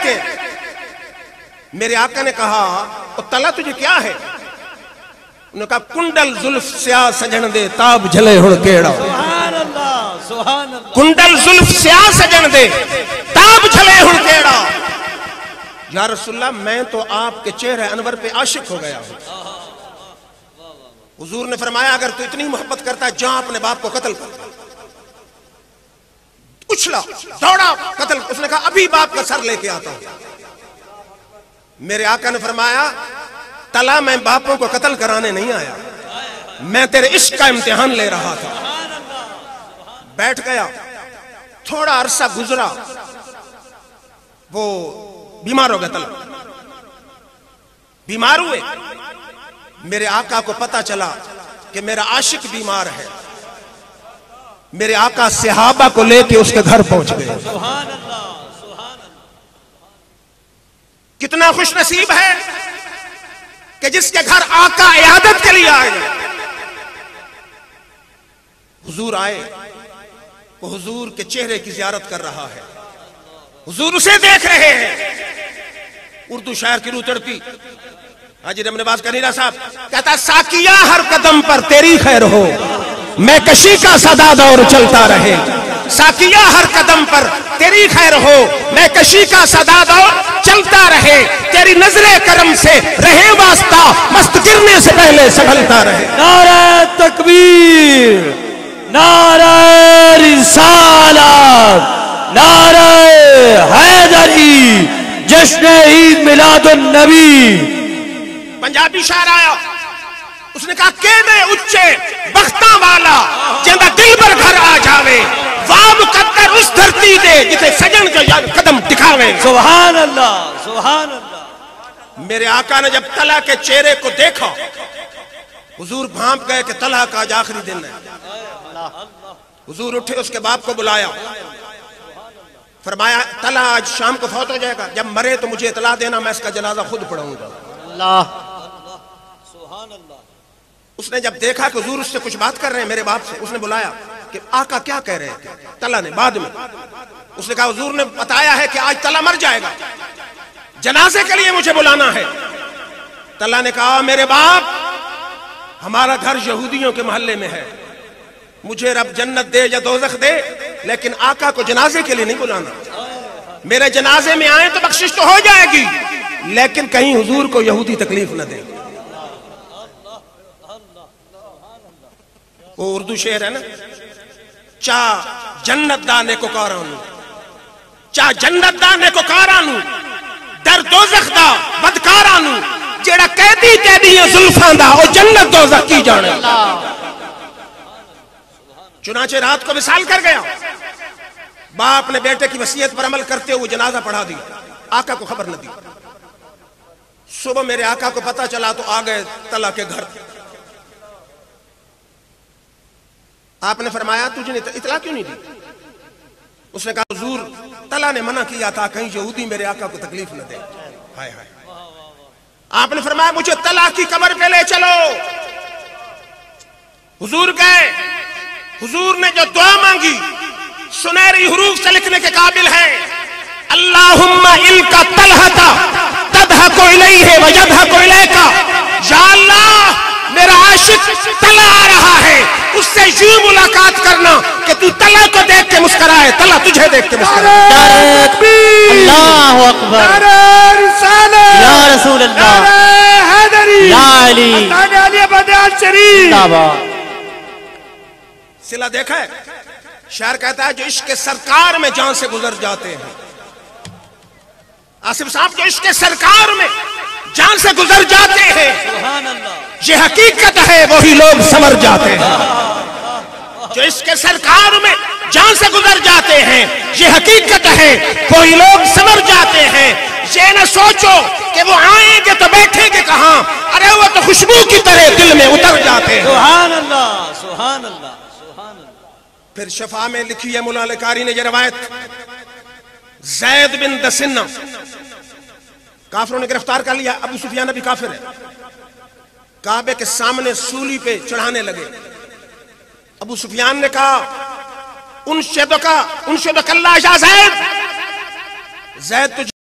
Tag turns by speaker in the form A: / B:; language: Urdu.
A: رہتے ہیں۔ میرے آقا نے کہا طلحہ تجھے کیا ہے؟ انہوں نے کہا کنڈل زلف سیاہ سجن دے تاب جھلے ہن کیڑا۔
B: سبحان اللہ سبحان اللہ۔
A: کنڈل زلف سیاہ سجن دے تاب جھلے ہن کیڑا۔ یا رسول اللہ میں تو آپ کے چہرے انور پہ عاشق ہو گیا ہوں۔ حضور نے فرمایا اگر تو اتنی محبت کرتا ہے جہاں اپنے باپ کو قتل کر۔ اچھلا دوڑا قتل، اس نے کہا ابھی باپ کا سر لے کے آتا ہوں۔ میرے آقا نے فرمایا طلحہ میں باپوں کو قتل کرانے نہیں آیا، میں تیرے عشق کا امتحان لے رہا تھا۔ بیٹھ گیا، تھوڑا عرصہ گزرا، وہ بیمار ہو گیا طلحہ، بیمار ہوئے۔ میرے آقا کو پتا چلا کہ میرا عاشق بیمار ہے، میرے آقا صحابہ کو لے کے اس کے گھر پہنچ گئے۔
B: سبحان اللہ سبحان اللہ۔
A: کتنا خوش نصیب ہے کہ جس کے گھر آقا عیادت کے لیے آئے۔ حضور آئے، وہ حضور کے چہرے کی زیارت کر رہا ہے، حضور اسے دیکھ رہے ہیں۔ اردو شاعر کی روح تڑپی، حاجی رمضان نواز کنیرہ صاحب کہتا ساکیہ ہر قدم پر تیری خیر ہو، میں کشی کا صدا دور چلتا رہے۔ ساکیہ ہر قدم پر تیری خیر ہو، میں کشی کا صدا دور چلتا رہے۔ تیری نظر کرم سے رہے واسطہ، مست گرنے سے پہلے سنبھلتا رہے۔
B: نعرہ تکبیر، نعرہ رسالت، نعرہ حیدری، جشن عید میلاد النبی۔
A: پنجابی شاعر آیا، اس نے کہا کہ دے اچھے بختاں والا جندہ دل بر گھر آ جاوے، واب قدر اس دھرتی دے جسے سجن کے قدم دکھاوے۔
B: سبحان اللہ سبحان اللہ۔
A: میرے آقا نے جب طلحہ کے چہرے کو دیکھا، حضور بھانپ گئے کہ طلحہ کا آج آخری دن ہے۔ حضور اٹھے، اس کے باپ کو بلایا، فرمایا طلحہ آج شام کو فوت ہو جائے گا، جب مرے تو مجھے اطلاع دینا، میں اس کا جنازہ خود پڑھوں گا۔
B: اللہ سبحان اللہ۔
A: اس نے جب دیکھا کہ حضور اس سے کچھ بات کر رہے ہیں میرے باپ سے، اس نے بلایا کہ آقا کیا کہہ رہے تھے؟ طلحہ نے بعد میں اس نے کہا حضور نے بتایا ہے کہ آج طلحہ مر جائے گا، جنازے کے لیے مجھے بلانا ہے۔ طلحہ نے کہا میرے باپ، ہمارا گھر یہودیوں کے محلے میں ہے، مجھے رب جنت دے یا دوزخ دے، لیکن آقا کو جنازے کے لیے نہیں بلانا۔ میرے جنازے میں آئیں تو بخشش تو ہو جائے گی، لیکن کہیں حضور کو یہودی تکلیف نہ دے۔ وہ اردو شعر ہے نا، چاہ جنت دا نیکو کارانو، چاہ جنت دا نیکو کارانو، در دوزخ دا بدکارانو، جیڑا قیدی قیدی ہے زلفان دا، او جنت دوزخ کی جانے۔ چنانچہ رات کو وصال کر گیا، باپ نے بیٹے کی وصیت پر عمل کرتے ہوئے جنازہ پڑھا دیا، آقا کو خبر نہ دی۔ صبح میرے آقا کو پتا چلا تو آ گئے طلحہ کے گھر۔ آپ نے فرمایا تجھے اطلاع کیوں نہیں دی؟ اس نے کہا حضور طلحہ نے منع کیا تھا کہیں یہودی میرے آقا کو تکلیف نہ دے۔ ہائے ہائے۔ آپ نے فرمایا مجھے طلحہ کی قبر پہ لے چلو۔ حضور گئے، حضور نے جو دعا مانگی سنہری حروف سے لکھنے کے قابل ہے، اللہم الکا طلحہ تدھک الیہ ویدھک الیکا۔ یا اللہ میرا عاشق طلحہ آ رہا ہے، اس سے یوں ملاقات کرنا کہ تو طلحہ کو دیکھ کے مسکرائے، طلحہ تجھے دیکھ کے مسکرائے۔
B: نعرہ تکبیر، اللہ اکبر،
C: نعرہ رسالت،
B: یا رسول اللہ،
C: نعرہ حیدری،
B: یا علی،
C: مستان علی بدیع شریف۔
A: صلہ دیکھا ہے؟ شاعر کہتا ہے جو عشق سرکار میں جان سے گزر جاتے ہیں، آصف صاحب جو عشق سرکار میں جان سے گزر جاتے ہیں،
B: سبحان اللہ،
A: یہ حقیقت ہے وہی لوگ سمر جاتے ہیں۔ جو عشق سرکار میں جان سے گزر جاتے ہیں، یہ حقیقت ہے وہی لوگ سمر جاتے ہیں۔ یہ نہ سوچو کہ وہ آئیں گے تو بیٹھیں گے کہاں، ارے وہ تو خوشبو کی طرح دل میں اتر جاتے ہیں۔
B: سبحان اللہ سبحان اللہ سبحان اللہ۔
A: پھر شفا میں لکھی ہے مولا علی قاری نے یہ روایت، زید بن دسنہ کافروں نے گرفتار کر لیا، ابو سفیان بھی کافر ہے، کعبے کے سامنے سولی پہ چڑھانے لگے۔ ابو سفیان نے کہا انشدک اللہ یا زید، زید تجھے